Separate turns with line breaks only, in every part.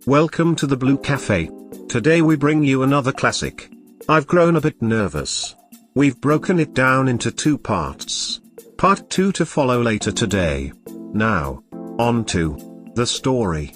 Welcome to the Blue Cafe. Today we bring you another classic. I've grown a bit nervous. We've broken it down into 2 parts. Part 2 to follow later today. Now, on to the story.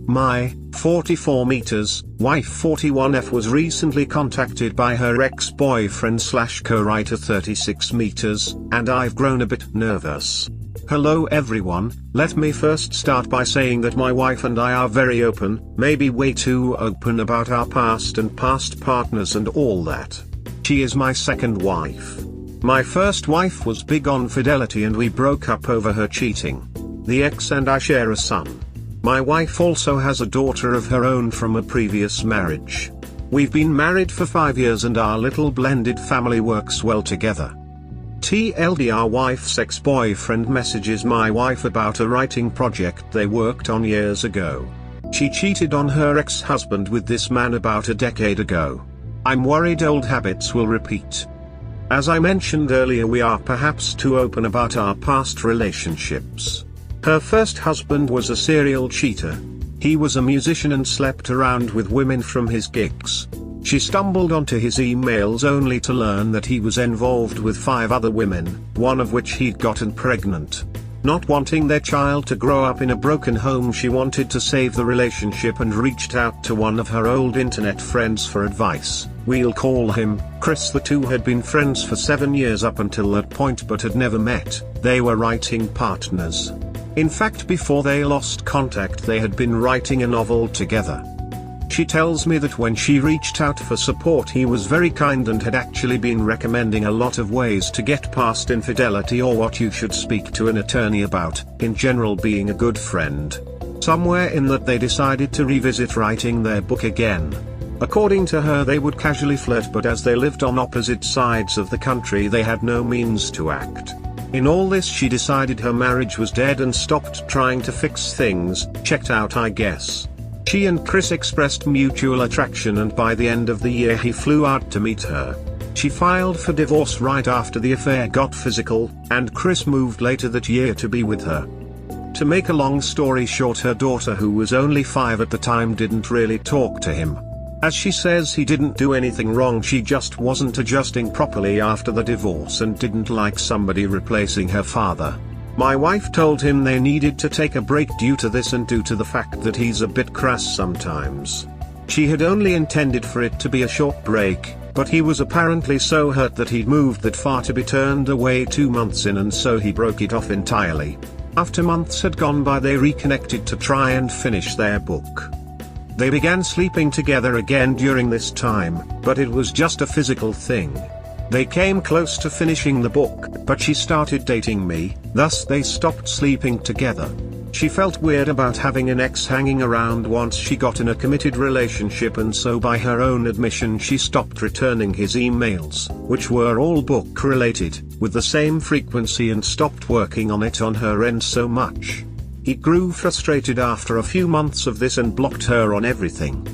My 44 meters wife 41F was recently contacted by her ex-boyfriend / co-writer 36 meters, and I've grown a bit nervous. Hello everyone, let me first start by saying that my wife and I are very open, maybe way too open about our past and past partners and all that. She is my second wife. My first wife was big on fidelity and we broke up over her cheating. The ex and I share a son. My wife also has a daughter of her own from a previous marriage. We've been married for 5 years and our little blended family works well together. TLDR Wife's ex-boyfriend messages my wife about a writing project they worked on years ago. She cheated on her ex-husband with this man about a decade ago. I'm worried old habits will repeat. As I mentioned earlier, we are perhaps too open about our past relationships. Her first husband was a serial cheater. He was a musician and slept around with women from his gigs. She stumbled onto his emails only to learn that he was involved with 5 other women, one of which he'd gotten pregnant. Not wanting their child to grow up in a broken home, she wanted to save the relationship and reached out to one of her old internet friends for advice. We'll call him Chris. The two had been friends for 7 years up until that point but had never met. They were writing partners. In fact, before they lost contact they had been writing a novel together. She tells me that when she reached out for support he was very kind and had actually been recommending a lot of ways to get past infidelity or what you should speak to an attorney about, in general being a good friend. Somewhere in that they decided to revisit writing their book again. According to her they would casually flirt, but as they lived on opposite sides of the country they had no means to act. In all this she decided her marriage was dead and stopped trying to fix things. Checked out, I guess. She and Chris expressed mutual attraction and by the end of the year he flew out to meet her. She filed for divorce right after the affair got physical, and Chris moved later that year to be with her. To make a long story short, her daughter, who was only 5 at the time, didn't really talk to him. As she says, he didn't do anything wrong, she just wasn't adjusting properly after the divorce and didn't like somebody replacing her father. My wife told him they needed to take a break due to this and due to the fact that he's a bit crass sometimes. She had only intended for it to be a short break, but he was apparently so hurt that he'd moved that far to be turned away 2 months in, and so he broke it off entirely. After months had gone by they reconnected to try and finish their book. They began sleeping together again during this time, but it was just a physical thing. They came close to finishing the book, but she started dating me, thus they stopped sleeping together. She felt weird about having an ex hanging around once she got in a committed relationship, and so by her own admission she stopped returning his emails, which were all book related, with the same frequency, and stopped working on it on her end so much. He grew frustrated after a few months of this and blocked her on everything.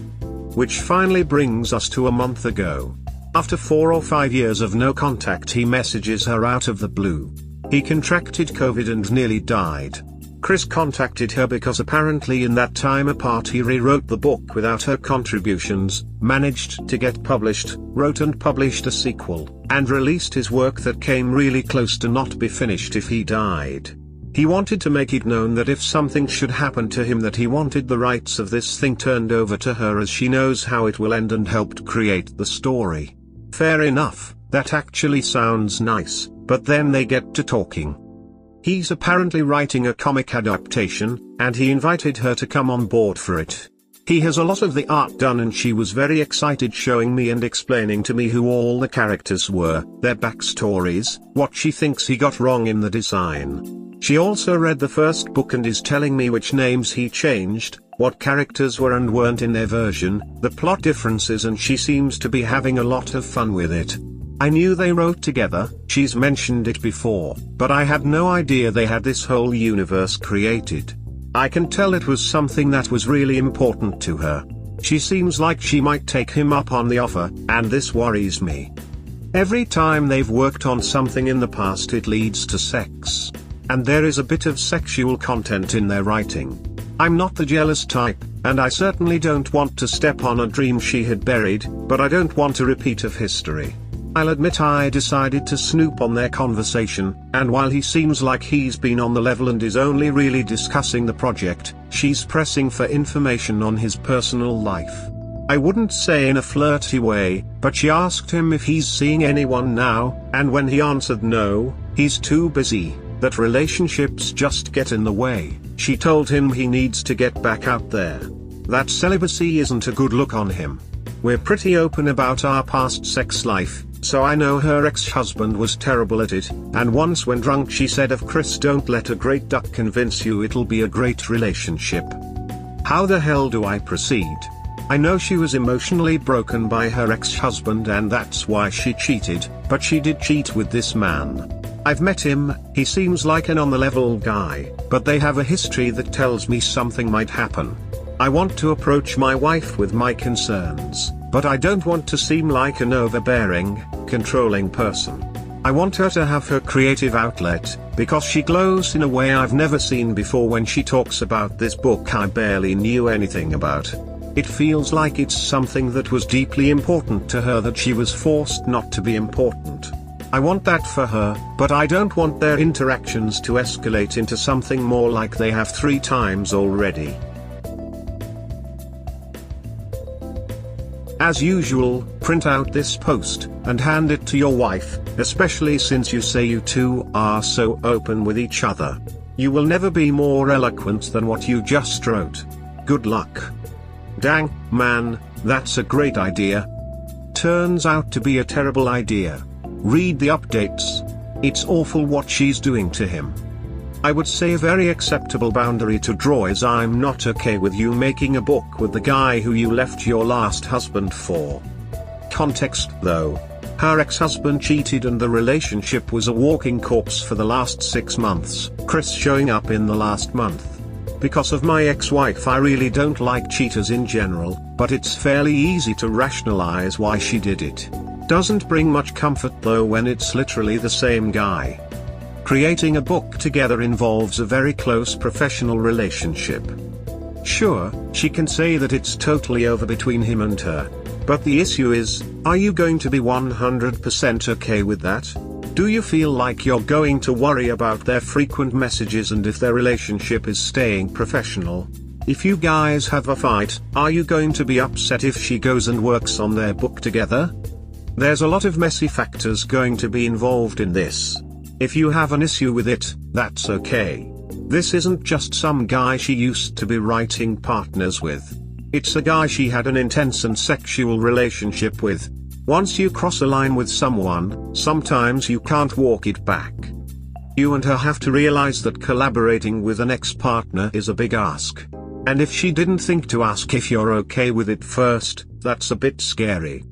Which finally brings us to a month ago. After 4 or 5 years of no contact he messages her out of the blue. He contracted COVID and nearly died. Chris contacted her because apparently in that time apart he rewrote the book without her contributions, managed to get published, wrote and published a sequel, and released his work that came really close to not be finished if he died. He wanted to make it known that if something should happen to him that he wanted the rights of this thing turned over to her, as she knows how it will end, and helped create the story. Fair enough, that actually sounds nice, but then they get to talking. He's apparently writing a comic adaptation, and he invited her to come on board for it. He has a lot of the art done and she was very excited, showing me and explaining to me who all the characters were, their backstories, what she thinks he got wrong in the design. She also read the first book and is telling me which names he changed, what characters were and weren't in their version, the plot differences, and she seems to be having a lot of fun with it. I knew they wrote together, she's mentioned it before, but I had no idea they had this whole universe created. I can tell it was something that was really important to her. She seems like she might take him up on the offer, and this worries me. Every time they've worked on something in the past it leads to sex. And there is a bit of sexual content in their writing. I'm not the jealous type, and I certainly don't want to step on a dream she had buried, but I don't want a repeat of history. I'll admit I decided to snoop on their conversation, and while he seems like he's been on the level and is only really discussing the project, she's pressing for information on his personal life. I wouldn't say in a flirty way, but she asked him if he's seeing anyone now, and when he answered no, he's too busy, that relationships just get in the way, she told him he needs to get back out there. That celibacy isn't a good look on him. We're pretty open about our past sex life, so I know her ex-husband was terrible at it, and once when drunk she said of Chris, don't let a great duck convince you it'll be a great relationship. How the hell do I proceed? I know she was emotionally broken by her ex-husband and that's why she cheated, but she did cheat with this man. I've met him, he seems like an on-the-level guy, but they have a history that tells me something might happen. I want to approach my wife with my concerns, but I don't want to seem like an overbearing, controlling person. I want her to have her creative outlet, because she glows in a way I've never seen before when she talks about this book I barely knew anything about. It feels like it's something that was deeply important to her that she was forced not to be important. I want that for her, but I don't want their interactions to escalate into something more like they have 3 times already. As usual, print out this post, and hand it to your wife, especially since you say you two are so open with each other. You will never be more eloquent than what you just wrote. Good luck. Dang, man, that's a great idea. Turns out to be a terrible idea. Read the updates. It's awful what she's doing to him. I would say a very acceptable boundary to draw is I'm not okay with you making a book with the guy who you left your last husband for. Context though. Her ex-husband cheated and the relationship was a walking corpse for the last 6 months, Chris showing up in the last month. Because of my ex-wife I really don't like cheaters in general, but it's fairly easy to rationalize why she did it. Doesn't bring much comfort though when it's literally the same guy. Creating a book together involves a very close professional relationship. Sure, she can say that it's totally over between him and her. But the issue is, are you going to be 100% okay with that? Do you feel like you're going to worry about their frequent messages and if their relationship is staying professional? If you guys have a fight, are you going to be upset if she goes and works on their book together? There's a lot of messy factors going to be involved in this. If you have an issue with it, that's okay. This isn't just some guy she used to be writing partners with. It's a guy she had an intense and sexual relationship with. Once you cross a line with someone, sometimes you can't walk it back. You and her have to realize that collaborating with an ex-partner is a big ask. And if she didn't think to ask if you're okay with it first, that's a bit scary.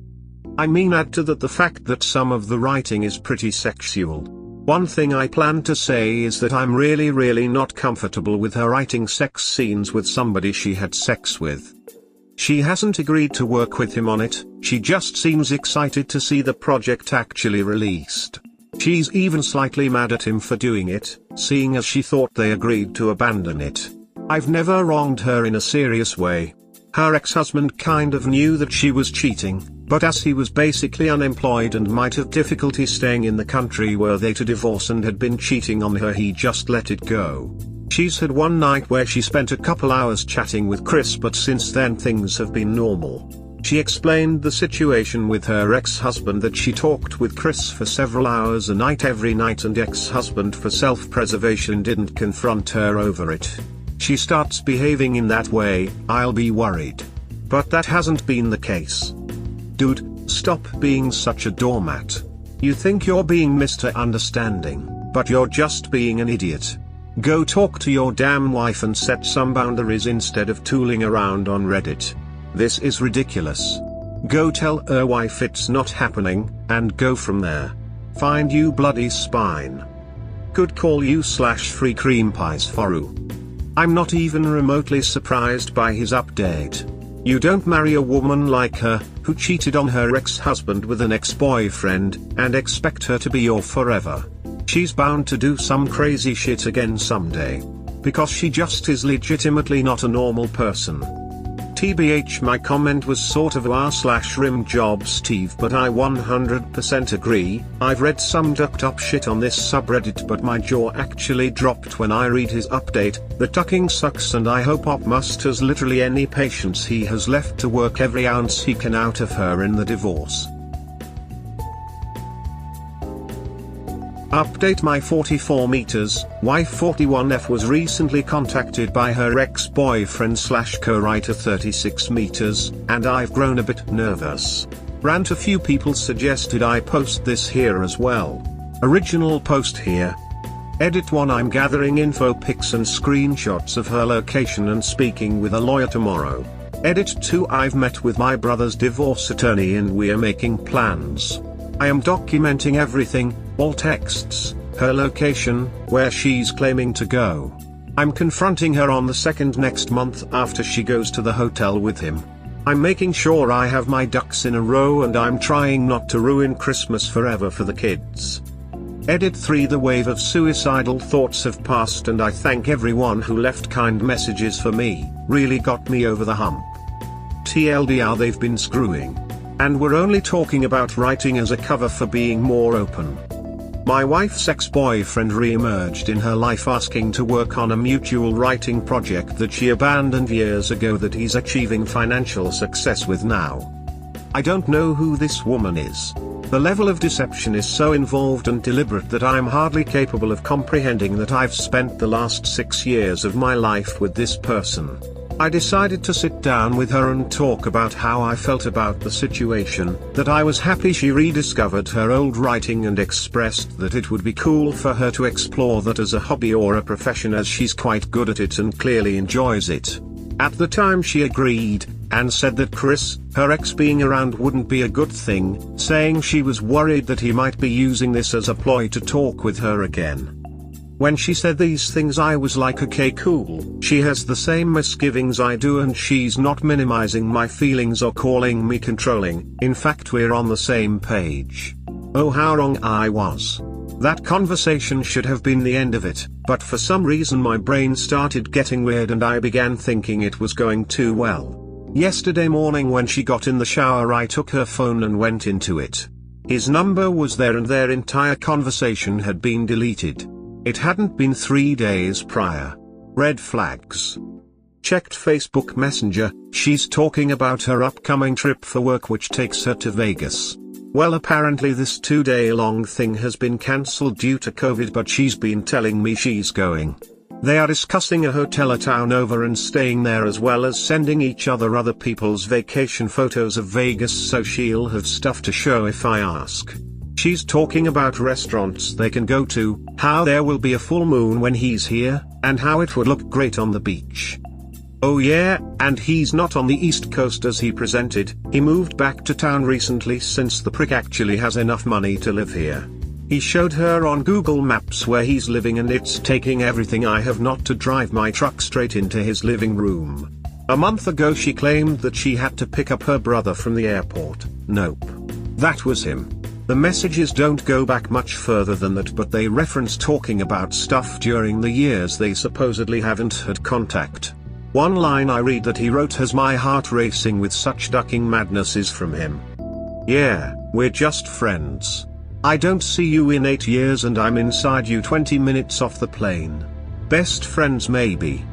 I mean, add to that the fact that some of the writing is pretty sexual. One thing I plan to say is that I'm really not comfortable with her writing sex scenes with somebody she had sex with. She hasn't agreed to work with him on it, she just seems excited to see the project actually released. She's even slightly mad at him for doing it, seeing as she thought they agreed to abandon it. I've never wronged her in a serious way. Her ex-husband kind of knew that she was cheating, but as he was basically unemployed and might have difficulty staying in the country were they to divorce and had been cheating on her, he just let it go. She's had one night where she spent a couple hours chatting with Chris, but since then things have been normal. She explained the situation with her ex-husband, that she talked with Chris for several hours a night every night and ex-husband for self-preservation didn't confront her over it. She starts behaving in that way, I'll be worried. But that hasn't been the case. Dude, stop being such a doormat. You think you're being Mr. Understanding, but you're just being an idiot. Go talk to your damn wife and set some boundaries instead of tooling around on Reddit. This is ridiculous. Go tell her wife it's not happening, and go from there. Find you bloody spine. Good call you /free cream pies foru. I'm not even remotely surprised by his update. You don't marry a woman like her, who cheated on her ex-husband with an ex-boyfriend, and expect her to be your forever. She's bound to do some crazy shit again someday. because she just is legitimately not a normal person. TBH, my comment was sort of /rim job Steve, but I 100% agree. I've read some ducked up shit on this subreddit, but my jaw actually dropped when I read his update. The tucking sucks, and I hope Op musters literally any patience he has left to work every ounce he can out of her in the divorce. Update: my 44 meters, wife 41F was recently contacted by her ex-boyfriend / co-writer 36 meters, and I've grown a bit nervous. Rant: a few people suggested I post this here as well. Original post here. Edit 1: I'm gathering info, pics and screenshots of her location and speaking with a lawyer tomorrow. Edit 2: I've met with my brother's divorce attorney and we're making plans. I am documenting everything, all texts, her location, where she's claiming to go. I'm confronting her on the 2nd next month after she goes to the hotel with him. I'm making sure I have my ducks in a row, and I'm trying not to ruin Christmas forever for the kids. Edit 3: the wave of suicidal thoughts have passed, and I thank everyone who left kind messages for me, really got me over the hump. TLDR, they've been screwing. And we're only talking about writing as a cover for being more open. My wife's ex-boyfriend re-emerged in her life asking to work on a mutual writing project that she abandoned years ago that he's achieving financial success with now. I don't know who this woman is. The level of deception is so involved and deliberate that I'm hardly capable of comprehending that I've spent the last 6 years of my life with this person. I decided to sit down with her and talk about how I felt about the situation, that I was happy she rediscovered her old writing and expressed that it would be cool for her to explore that as a hobby or a profession, as she's quite good at it and clearly enjoys it. At the time she agreed, and said that Chris, her ex, being around wouldn't be a good thing, saying she was worried that he might be using this as a ploy to talk with her again. When she said these things I was like, okay, cool, she has the same misgivings I do and she's not minimizing my feelings or calling me controlling. In fact, we're on the same page. Oh, how wrong I was. That conversation should have been the end of it, but for some reason my brain started getting weird and I began thinking it was going too well. Yesterday morning when she got in the shower, I took her phone and went into it. His number was there and their entire conversation had been deleted. It hadn't been 3 days prior. Red flags. Checked Facebook Messenger, she's talking about her upcoming trip for work which takes her to Vegas. Well, apparently this 2-day-long thing has been cancelled due to COVID, but she's been telling me she's going. They are discussing a hotel a town over and staying there, as well as sending each other people's vacation photos of Vegas, so she'll have stuff to show if I ask. She's talking about restaurants they can go to, how there will be a full moon when he's here, and how it would look great on the beach. Oh yeah, and he's not on the East Coast as he presented. He moved back to town recently since the prick actually has enough money to live here. He showed her on Google Maps where he's living, and it's taking everything I have not to drive my truck straight into his living room. A month ago she claimed that she had to pick up her brother from the airport. Nope. That was him. The messages don't go back much further than that, but they reference talking about stuff during the years they supposedly haven't had contact. One line I read that he wrote has my heart racing with such ducking madness is from him. Yeah, we're just friends. I don't see you in 8 years and I'm inside you 20 minutes off the plane. Best friends maybe.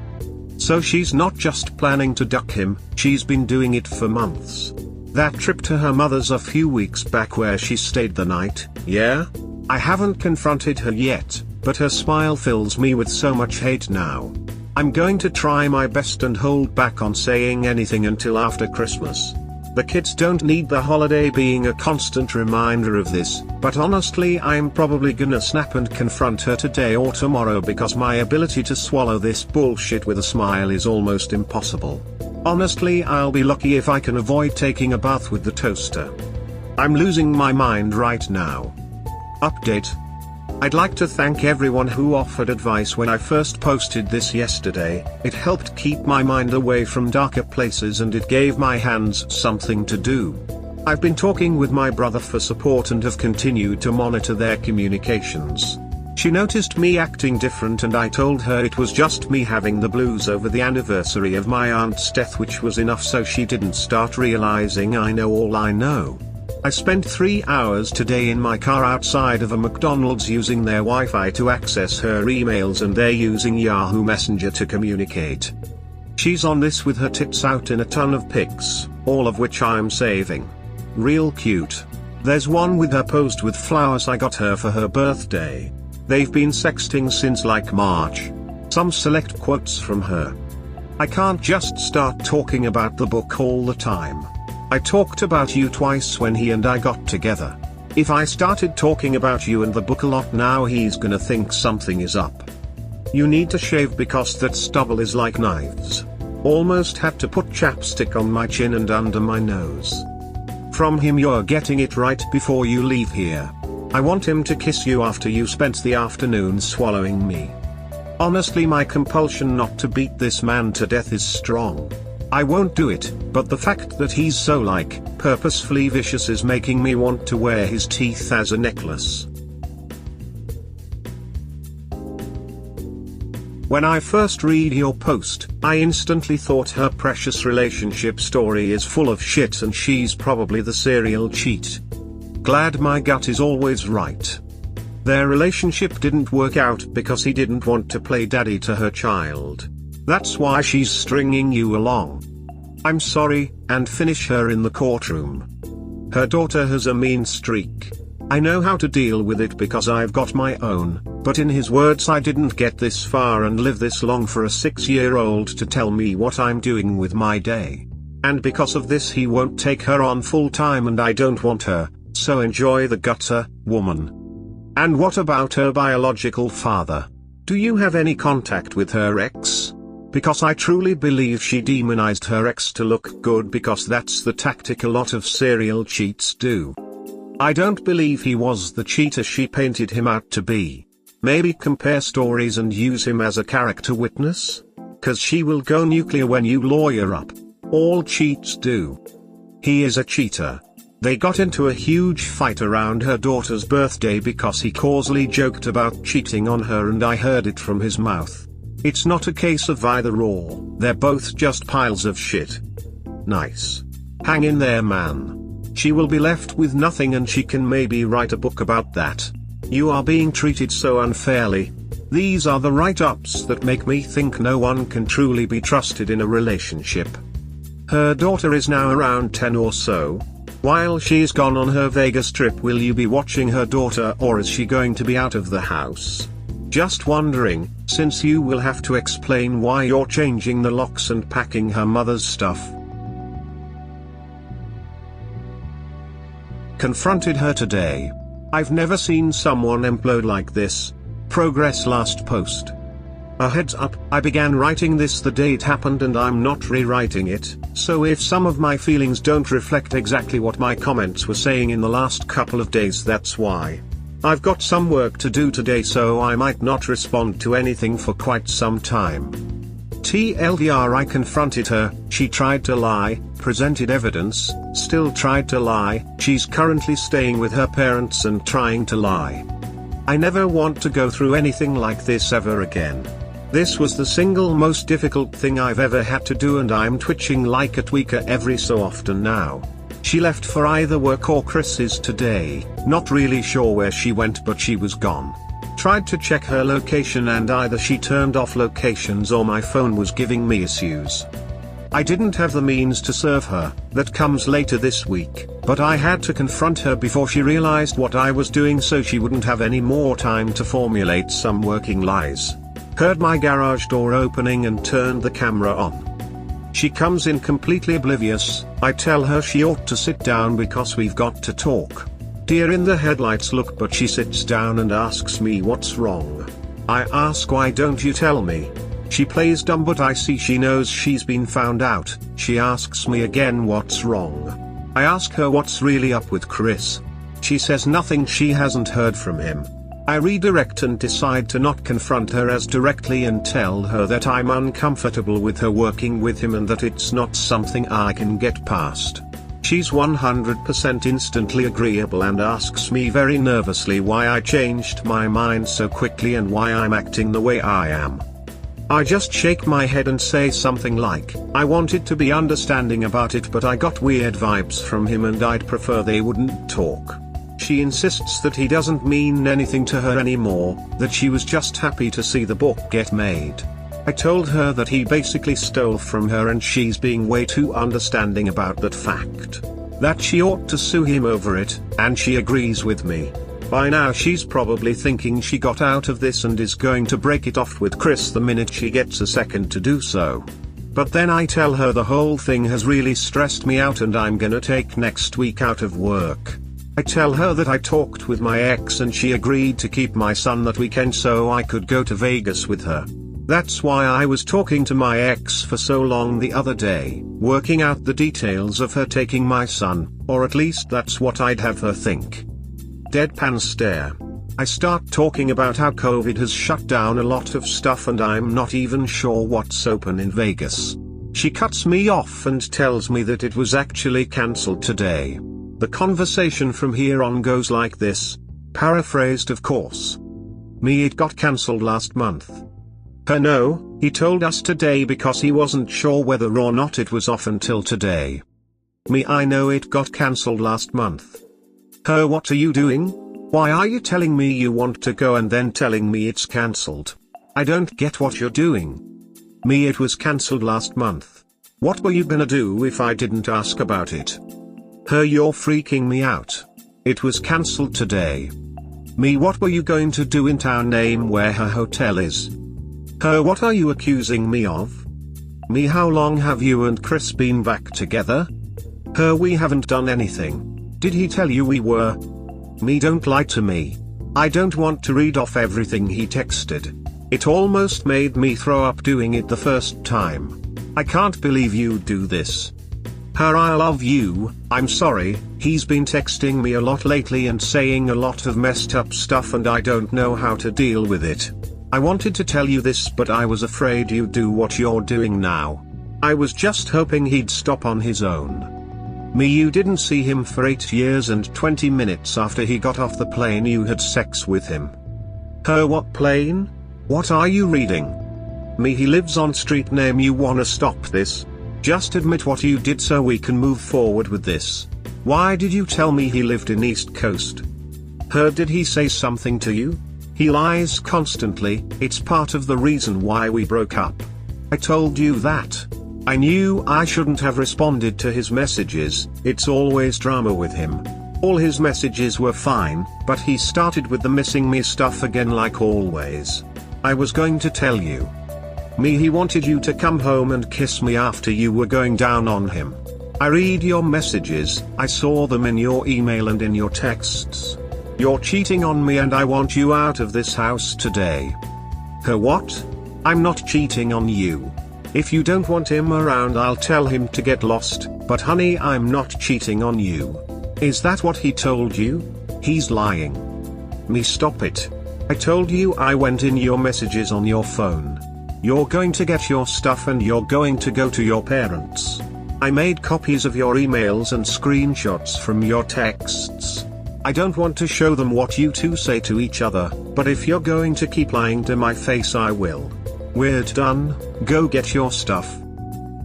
So she's not just planning to duck him, she's been doing it for months. That trip to her mother's a few weeks back where she stayed the night, yeah? I haven't confronted her yet, but her smile fills me with so much hate now. I'm going to try my best and hold back on saying anything until after Christmas. The kids don't need the holiday being a constant reminder of this, but honestly I'm probably gonna snap and confront her today or tomorrow because my ability to swallow this bullshit with a smile is almost impossible. Honestly, I'll be lucky if I can avoid taking a bath with the toaster. I'm losing my mind right now. Update. I'd like to thank everyone who offered advice when I first posted this yesterday. It helped keep my mind away from darker places and it gave my hands something to do. I've been talking with my brother for support and have continued to monitor their communications. She noticed me acting different and I told her it was just me having the blues over the anniversary of my aunt's death, which was enough so she didn't start realizing I know all I know. I spent 3 hours today in my car outside of a McDonald's using their Wi-Fi to access her emails, and they're using Yahoo Messenger to communicate. She's on this with her tits out in a ton of pics, all of which I'm saving. Real cute. There's one with her posed with flowers I got her for her birthday. They've been sexting since like March. Some select quotes from her. I can't just start talking about the book all the time. I talked about you twice when he and I got together. If I started talking about you and the book a lot now, he's gonna think something is up. You need to shave because that stubble is like knives. Almost had to put chapstick on my chin and under my nose. From him, you're getting it right before you leave here. I want him to kiss you after you spent the afternoon swallowing me. Honestly, my compulsion not to beat this man to death is strong. I won't do it, but the fact that he's so purposefully vicious is making me want to wear his teeth as a necklace. When I first read your post, I instantly thought her precious relationship story is full of shit and she's probably the serial cheat. Glad my gut is always right. Their relationship didn't work out because he didn't want to play daddy to her child. That's why she's stringing you along. I'm sorry, and finish her in the courtroom. Her daughter has a mean streak. I know how to deal with it because I've got my own, but in his words, I didn't get this far and live this long for a 6-year-old to tell me what I'm doing with my day. And because of this he won't take her on full time, and I don't want her. So enjoy the gutter, woman. And what about her biological father? Do you have any contact with her ex? Because I truly believe she demonized her ex to look good, because that's the tactic a lot of serial cheats do. I don't believe he was the cheater she painted him out to be. Maybe compare stories and use him as a character witness? 'Cause she will go nuclear when you lawyer up. All cheats do. He is a cheater. They got into a huge fight around her daughter's birthday because he causally joked about cheating on her, and I heard it from his mouth. It's not a case of either or, they're both just piles of shit. Nice. Hang in there, man. She will be left with nothing and she can maybe write a book about that. You are being treated so unfairly. These are the write-ups that make me think no one can truly be trusted in a relationship. Her daughter is now around 10 or so. While she's gone on her Vegas trip, will you be watching her daughter, or is she going to be out of the house? Just wondering, since you will have to explain why you're changing the locks and packing her mother's stuff. Confronted her today. I've never seen someone implode like this. Progress last post. A heads up, I began writing this the day it happened and I'm not rewriting it, so if some of my feelings don't reflect exactly what my comments were saying in the last couple of days, that's why. I've got some work to do today, so I might not respond to anything for quite some time. TLDR, I confronted her, she tried to lie, presented evidence, still tried to lie, she's currently staying with her parents and trying to lie. I never want to go through anything like this ever again. This was the single most difficult thing I've ever had to do, and I'm twitching like a tweaker every so often now. She left for either work or Chris's today, not really sure where she went, but she was gone. Tried to check her location and either she turned off locations or my phone was giving me issues. I didn't have the means to serve her, that comes later this week, but I had to confront her before she realized what I was doing so she wouldn't have any more time to formulate some working lies. Heard my garage door opening and turned the camera on. She comes in completely oblivious. I tell her she ought to sit down because we've got to talk. Deer in the headlights look, but she sits down and asks me what's wrong. I ask, why don't you tell me? She plays dumb, but I see she knows she's been found out. She asks me again what's wrong. I ask her what's really up with Chris. She says nothing, she hasn't heard from him. I redirect and decide to not confront her as directly and tell her that I'm uncomfortable with her working with him and that it's not something I can get past. She's 100% instantly agreeable and asks me very nervously why I changed my mind so quickly and why I'm acting the way I am. I just shake my head and say something like, I wanted to be understanding about it but I got weird vibes from him and I'd prefer they wouldn't talk. She insists that he doesn't mean anything to her anymore, that she was just happy to see the book get made. I told her that he basically stole from her and she's being way too understanding about that fact. That she ought to sue him over it, and she agrees with me. By now she's probably thinking she got out of this and is going to break it off with Chris the minute she gets a second to do so. But then I tell her the whole thing has really stressed me out and I'm gonna take next week out of work. I tell her that I talked with my ex and she agreed to keep my son that weekend so I could go to Vegas with her. That's why I was talking to my ex for so long the other day, working out the details of her taking my son, or at least that's what I'd have her think. Deadpan stare. I start talking about how COVID has shut down a lot of stuff and I'm not even sure what's open in Vegas. She cuts me off and tells me that it was actually cancelled today. The conversation from here on goes like this, paraphrased of course. Me, it got cancelled last month. Her, no, he told us today because he wasn't sure whether or not it was off until today. Me, I know it got cancelled last month. Her, what are you doing? Why are you telling me you want to go and then telling me it's cancelled? I don't get what you're doing. Me, it was cancelled last month. What were you gonna do if I didn't ask about it? Her, you're freaking me out. It was cancelled today. Me, what were you going to do in town? Name where her hotel is. Her, what are you accusing me of? Me, how long have you and Chris been back together? Her, we haven't done anything. Did he tell you we were? Me, don't lie to me. I don't want to read off everything he texted. It almost made me throw up doing it the first time. I can't believe you'd do this. Her, I love you, I'm sorry, he's been texting me a lot lately and saying a lot of messed up stuff and I don't know how to deal with it. I wanted to tell you this but I was afraid you'd do what you're doing now. I was just hoping he'd stop on his own. Me, you didn't see him for 8 years and 20 minutes after he got off the plane you had sex with him. Her, what plane? What are you reading? Me, he lives on street name. You wanna stop this? Just admit what you did so we can move forward with this. Why did you tell me he lived in East Coast? Her, did he say something to you? He lies constantly, it's part of the reason why we broke up. I told you that. I knew I shouldn't have responded to his messages, it's always drama with him. All his messages were fine, but he started with the missing me stuff again like always. I was going to tell you. Me, he wanted you to come home and kiss me after you were going down on him. I read your messages, I saw them in your email and in your texts. You're cheating on me and I want you out of this house today. Her, what? I'm not cheating on you. If you don't want him around I'll tell him to get lost, but honey, I'm not cheating on you. Is that what he told you? He's lying. Me, stop it. I told you I went in your messages on your phone. You're going to get your stuff and you're going to go to your parents. I made copies of your emails and screenshots from your texts. I don't want to show them what you two say to each other, but if you're going to keep lying to my face I will. We're done, go get your stuff.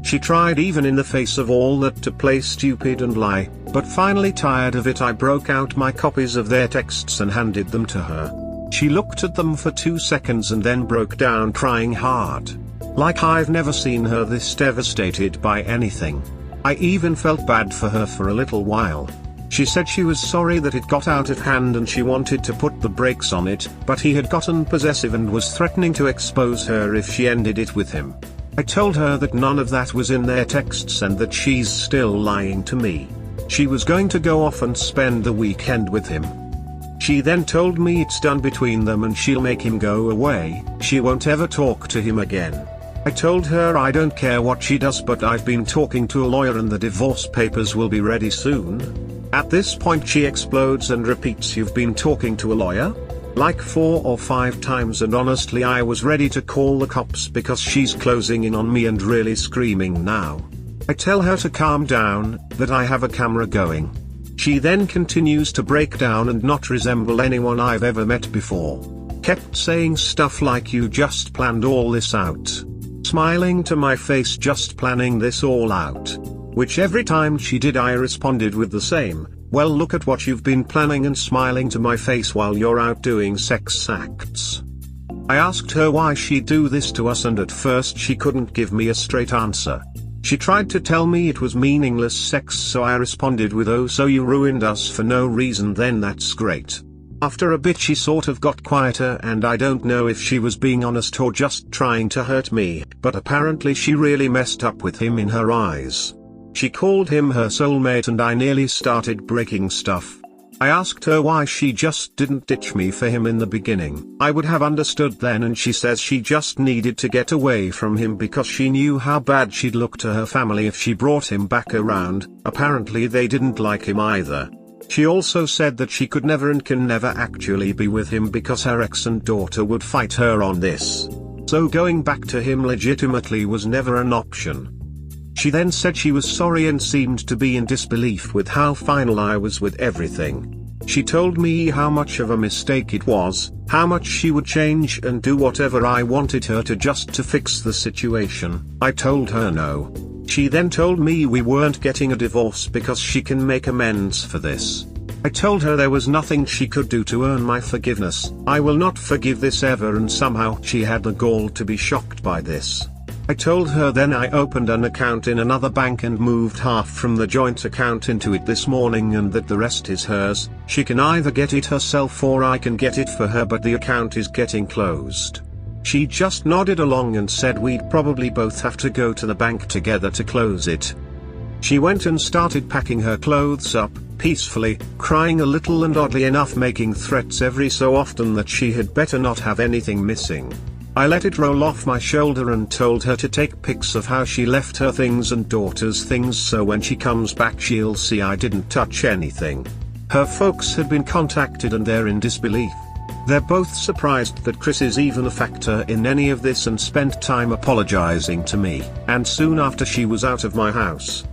She tried even in the face of all that to play stupid and lie, but finally tired of it I broke out my copies of their texts and handed them to her. She looked at them for 2 seconds and then broke down crying hard. Like I've never seen her this devastated by anything. I even felt bad for her for a little while. She said she was sorry that it got out of hand and she wanted to put the brakes on it, but he had gotten possessive and was threatening to expose her if she ended it with him. I told her that none of that was in their texts and that she's still lying to me. She was going to go off and spend the weekend with him. She then told me it's done between them and she'll make him go away, she won't ever talk to him again. I told her I don't care what she does but I've been talking to a lawyer and the divorce papers will be ready soon. At this point she explodes and repeats, you've been talking to a lawyer? Like 4 or 5 times, and honestly I was ready to call the cops because she's closing in on me and really screaming now. I tell her to calm down, that I have a camera going. She then continues to break down and not resemble anyone I've ever met before. Kept saying stuff like, "You just planned all this out." Smiling to my face, just planning this all out. Which every time she did I responded with the same, "Well, look at what you've been planning," and smiling to my face while you're out doing sex acts. I asked her why she'd do this to us, and at first she couldn't give me a straight answer. She tried to tell me it was meaningless sex, so I responded with, "Oh, so you ruined us for no reason then, that's great." After a bit she sort of got quieter, and I don't know if she was being honest or just trying to hurt me, but apparently she really messed up with him in her eyes. She called him her soulmate and I nearly started breaking stuff. I asked her why she just didn't ditch me for him in the beginning. I would have understood then, and she says she just needed to get away from him because she knew how bad she'd look to her family if she brought him back around. Apparently they didn't like him either. She also said that she could never and can never actually be with him because her ex and daughter would fight her on this. So going back to him legitimately was never an option. She then said she was sorry and seemed to be in disbelief with how final I was with everything. She told me how much of a mistake it was, how much she would change and do whatever I wanted her to just to fix the situation. I told her no. She then told me we weren't getting a divorce because she can make amends for this. I told her there was nothing she could do to earn my forgiveness. I will not forgive this ever, and somehow she had the gall to be shocked by this. I told her then I opened an account in another bank and moved half from the joint account into it this morning, and that the rest is hers. She can either get it herself or I can get it for her, but the account is getting closed. She just nodded along and said we'd probably both have to go to the bank together to close it. She went and started packing her clothes up, peacefully, crying a little and oddly enough making threats every so often that she had better not have anything missing. I let it roll off my shoulder and told her to take pics of how she left her things and daughter's things, so when she comes back she'll see I didn't touch anything. Her folks had been contacted and they're in disbelief. They're both surprised that Chris is even a factor in any of this and spent time apologizing to me, and soon after she was out of my house.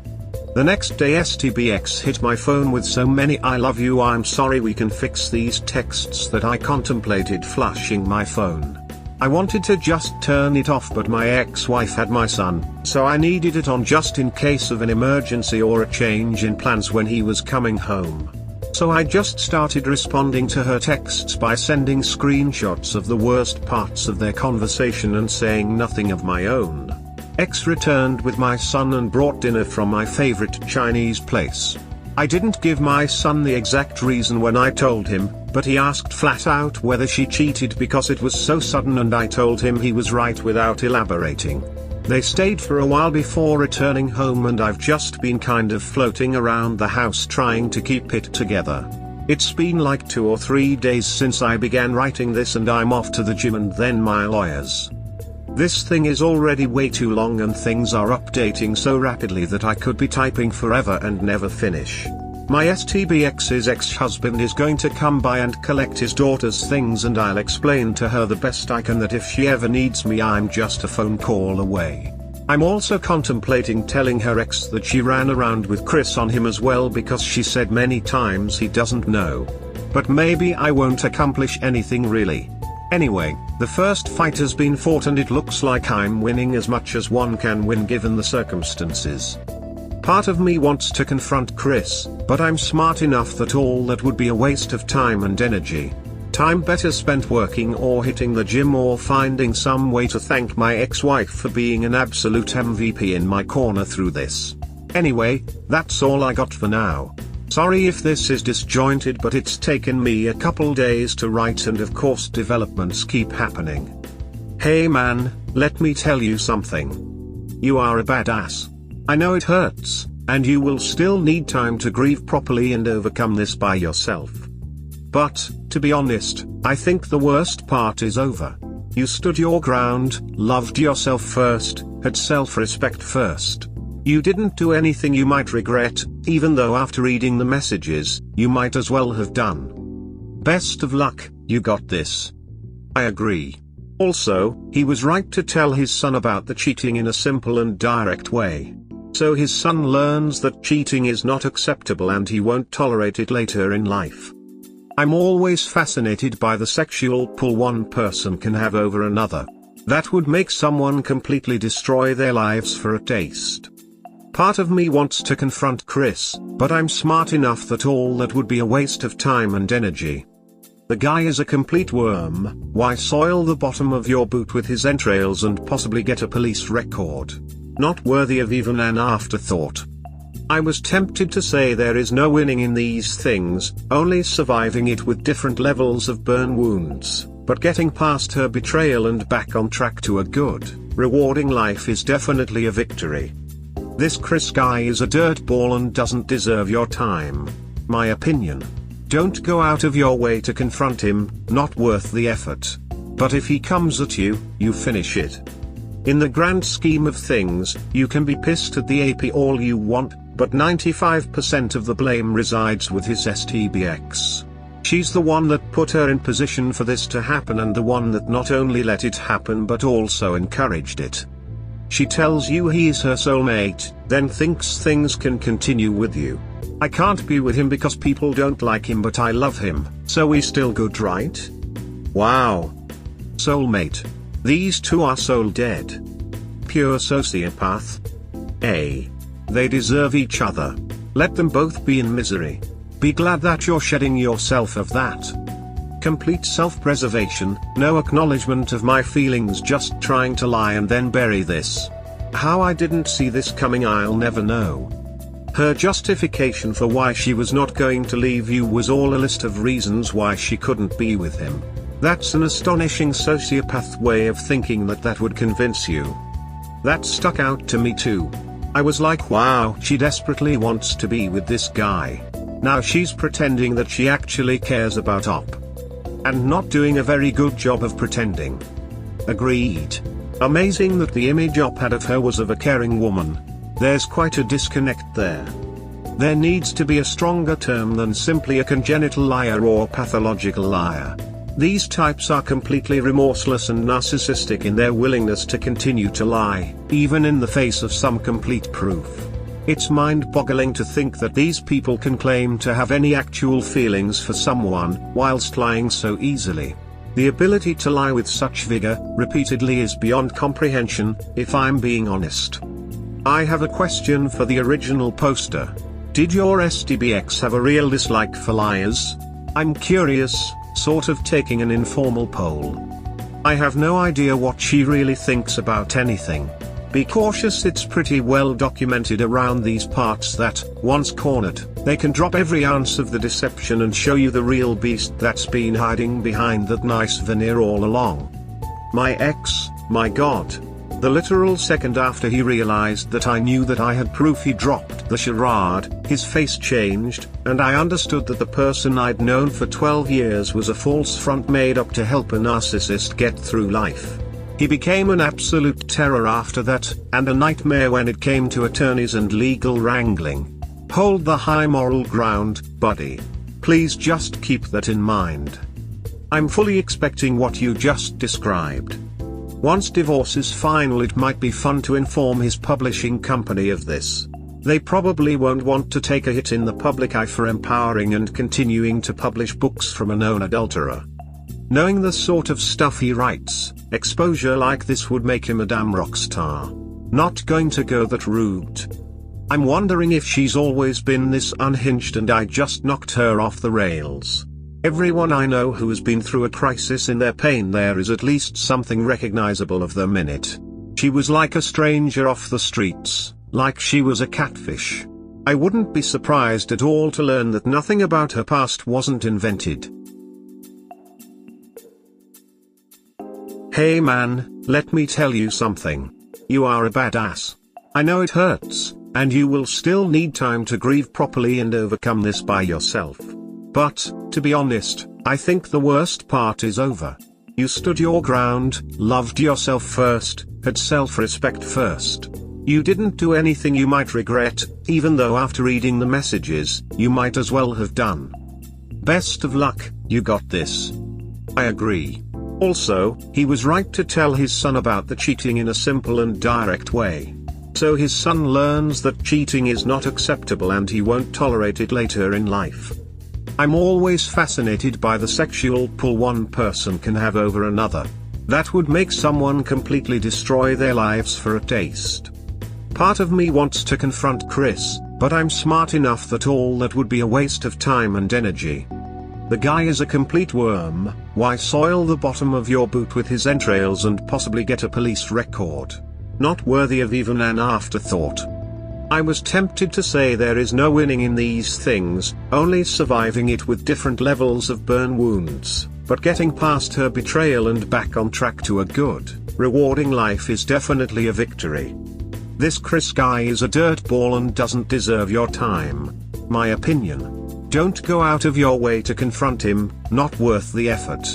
The next day STBX hit my phone with so many "I love you, I'm sorry, we can fix these" texts that I contemplated flushing my phone. I wanted to just turn it off, but my ex-wife had my son, so I needed it on just in case of an emergency or a change in plans when he was coming home. So I just started responding to her texts by sending screenshots of the worst parts of their conversation and saying nothing of my own. Ex returned with my son and brought dinner from my favorite Chinese place. I didn't give my son the exact reason when I told him, but he asked flat out whether she cheated because it was so sudden, and I told him he was right without elaborating. They stayed for a while before returning home, and I've just been kind of floating around the house trying to keep it together. It's been like 2 or 3 days since I began writing this, and I'm off to the gym and then my lawyers. This thing is already way too long and things are updating so rapidly that I could be typing forever and never finish. My STBX's ex-husband is going to come by and collect his daughter's things, and I'll explain to her the best I can that if she ever needs me I'm just a phone call away. I'm also contemplating telling her ex that she ran around with Chris on him as well, because she said many times he doesn't know. But maybe I won't accomplish anything really. Anyway, the first fight has been fought and it looks like I'm winning as much as one can win given the circumstances. Part of me wants to confront Chris, but I'm smart enough that all that would be a waste of time and energy. Time better spent working or hitting the gym or finding some way to thank my ex-wife for being an absolute MVP in my corner through this. Anyway, that's all I got for now. Sorry if this is disjointed, but it's taken me a couple days to write, and of course developments keep happening. Hey man, let me tell you something. You are a badass. I know it hurts, and you will still need time to grieve properly and overcome this by yourself. But, to be honest, I think the worst part is over. You stood your ground, loved yourself first, had self-respect first. You didn't do anything you might regret, even though after reading the messages, you might as well have done. Best of luck, you got this. I agree. Also, he was right to tell his son about the cheating in a simple and direct way. So his son learns that cheating is not acceptable and he won't tolerate it later in life. I'm always fascinated by the sexual pull one person can have over another. That would make someone completely destroy their lives for a taste. Part of me wants to confront Chris, but I'm smart enough that all that would be a waste of time and energy. The guy is a complete worm. Why soil the bottom of your boot with his entrails and possibly get a police record? Not worthy of even an afterthought. I was tempted to say there is no winning in these things, only surviving it with different levels of burn wounds, but getting past her betrayal and back on track to a good, rewarding life is definitely a victory. This Chris guy is a dirtball and doesn't deserve your time. My opinion. Don't go out of your way to confront him, not worth the effort. But if he comes at you, you finish it. In the grand scheme of things, you can be pissed at the AP all you want, but 95% of the blame resides with his STBX. She's the one that put her in position for this to happen and the one that not only let it happen but also encouraged it. She tells you he's her soulmate, then thinks things can continue with you. I can't be with him because people don't like him but I love him, so we still good, right? Wow. Soulmate. These two are soul dead. Pure sociopath. They deserve each other. Let them both be in misery. Be glad that you're shedding yourself of that. Complete self-preservation, no acknowledgement of my feelings, just trying to lie and then bury this. How I didn't see this coming I'll never know. Her justification for why she was not going to leave you was all a list of reasons why she couldn't be with him. That's an astonishing sociopath way of thinking that would convince you. That stuck out to me too. I was like, wow, she desperately wants to be with this guy. Now she's pretending that she actually cares about Op. And not doing a very good job of pretending. Agreed. Amazing that the image Op had of her was of a caring woman. There's quite a disconnect there. There needs to be a stronger term than simply a congenital liar or pathological liar. These types are completely remorseless and narcissistic in their willingness to continue to lie, even in the face of some complete proof. It's mind-boggling to think that these people can claim to have any actual feelings for someone, whilst lying so easily. The ability to lie with such vigor, repeatedly, is beyond comprehension, if I'm being honest. I have a question for the original poster. Did your STBX have a real dislike for liars? I'm curious, sort of taking an informal poll. I have no idea what she really thinks about anything. Be cautious, it's pretty well documented around these parts that, once cornered, they can drop every ounce of the deception and show you the real beast that's been hiding behind that nice veneer all along. My ex, my god. The literal second after he realized that I knew that I had proof, he dropped the charade, his face changed, and I understood that the person I'd known for 12 years was a false front made up to help a narcissist get through life. He became an absolute terror after that, and a nightmare when it came to attorneys and legal wrangling. Hold the high moral ground, buddy. Please just keep that in mind. I'm fully expecting what you just described. Once divorce is final, it might be fun to inform his publishing company of this. They probably won't want to take a hit in the public eye for empowering and continuing to publish books from a known adulterer. Knowing the sort of stuff he writes, exposure like this would make him a damn rock star. Not going to go that route. I'm wondering if she's always been this unhinged and I just knocked her off the rails. Everyone I know who has been through a crisis in their pain, there is at least something recognizable of them in it. She was like a stranger off the streets, like she was a catfish. I wouldn't be surprised at all to learn that nothing about her past wasn't invented. Hey man, let me tell you something. You are a badass. I know it hurts, and you will still need time to grieve properly and overcome this by yourself. But, to be honest, I think the worst part is over. You stood your ground, loved yourself first, had self-respect first. You didn't do anything you might regret, even though after reading the messages, you might as well have done. Best of luck, you got this. I agree. Also, he was right to tell his son about the cheating in a simple and direct way. So his son learns that cheating is not acceptable and he won't tolerate it later in life. I'm always fascinated by the sexual pull one person can have over another. That would make someone completely destroy their lives for a taste. Part of me wants to confront Chris, but I'm smart enough that all that would be a waste of time and energy. The guy is a complete worm. Why soil the bottom of your boot with his entrails and possibly get a police record? Not worthy of even an afterthought. I was tempted to say there is no winning in these things, only surviving it with different levels of burn wounds, but getting past her betrayal and back on track to a good, rewarding life is definitely a victory. This Chris guy is a dirtball and doesn't deserve your time. My opinion. Don't go out of your way to confront him, not worth the effort.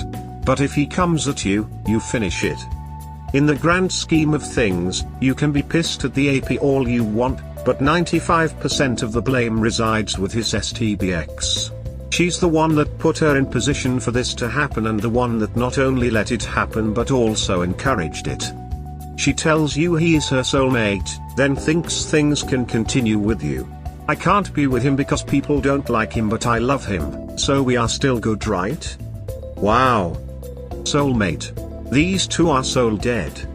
But if he comes at you, you finish it. In the grand scheme of things, you can be pissed at the AP all you want, but 95% of the blame resides with his STBX. She's the one that put her in position for this to happen and the one that not only let it happen but also encouraged it. She tells you he is her soulmate, then thinks things can continue with you. I can't be with him because people don't like him, but I love him, so we are still good, right? Wow. Soulmate. These two are soul dead.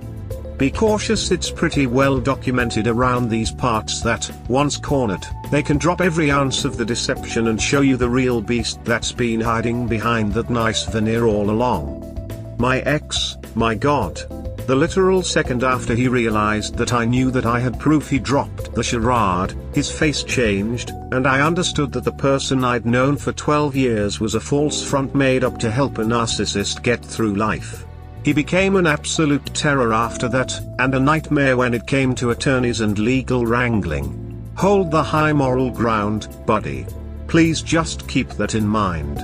Be cautious, it's pretty well documented around these parts that, once cornered, they can drop every ounce of the deception and show you the real beast that's been hiding behind that nice veneer all along. My ex, my god. The literal second after he realized that I knew that I had proof he dropped the charade, his face changed, and I understood that the person I'd known for 12 years was a false front made up to help a narcissist get through life. He became an absolute terror after that, and a nightmare when it came to attorneys and legal wrangling. Hold the high moral ground, buddy. Please just keep that in mind.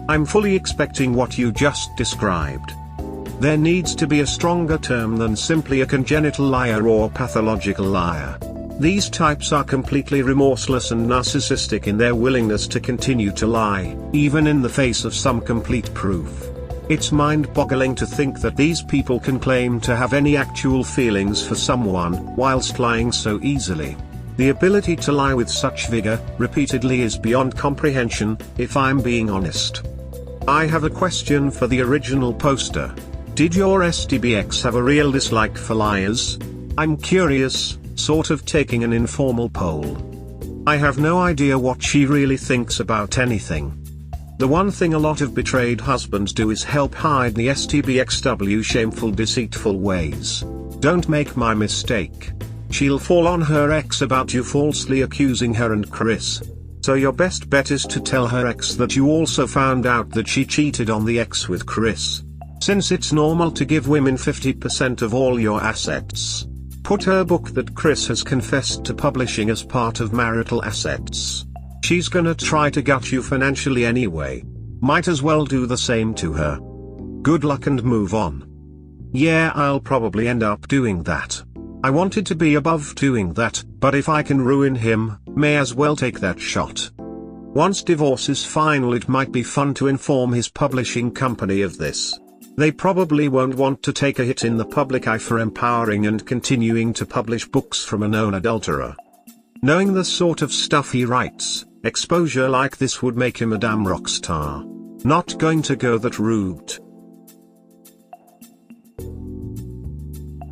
I'm fully expecting what you just described. There needs to be a stronger term than simply a congenital liar or pathological liar. These types are completely remorseless and narcissistic in their willingness to continue to lie, even in the face of some complete proof. It's mind-boggling to think that these people can claim to have any actual feelings for someone, whilst lying so easily. The ability to lie with such vigor, repeatedly, is beyond comprehension, if I'm being honest. I have a question for the original poster. Did your STBX have a real dislike for liars? I'm curious, sort of taking an informal poll. I have no idea what she really thinks about anything. The one thing a lot of betrayed husbands do is help hide the STBXW shameful, deceitful ways. Don't make my mistake. She'll fall on her ex about you falsely accusing her and Chris. So your best bet is to tell her ex that you also found out that she cheated on the ex with Chris. Since it's normal to give women 50% of all your assets. Put her book that Chris has confessed to publishing as part of marital assets. She's gonna try to gut you financially anyway. Might as well do the same to her. Good luck and move on. Yeah, I'll probably end up doing that. I wanted to be above doing that, but if I can ruin him, may as well take that shot. Once divorce is final, it might be fun to inform his publishing company of this. They probably won't want to take a hit in the public eye for empowering and continuing to publish books from a known adulterer. Knowing the sort of stuff he writes, exposure like this would make him a damn rock star. Not going to go that route.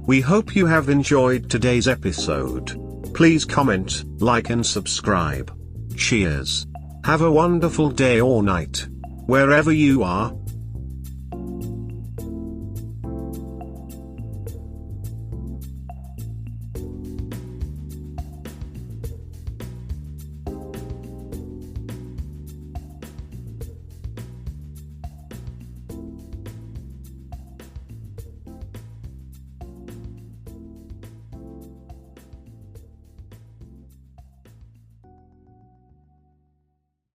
We hope you have enjoyed today's episode. Please comment, like and subscribe. Cheers. Have a wonderful day or night. Wherever you are.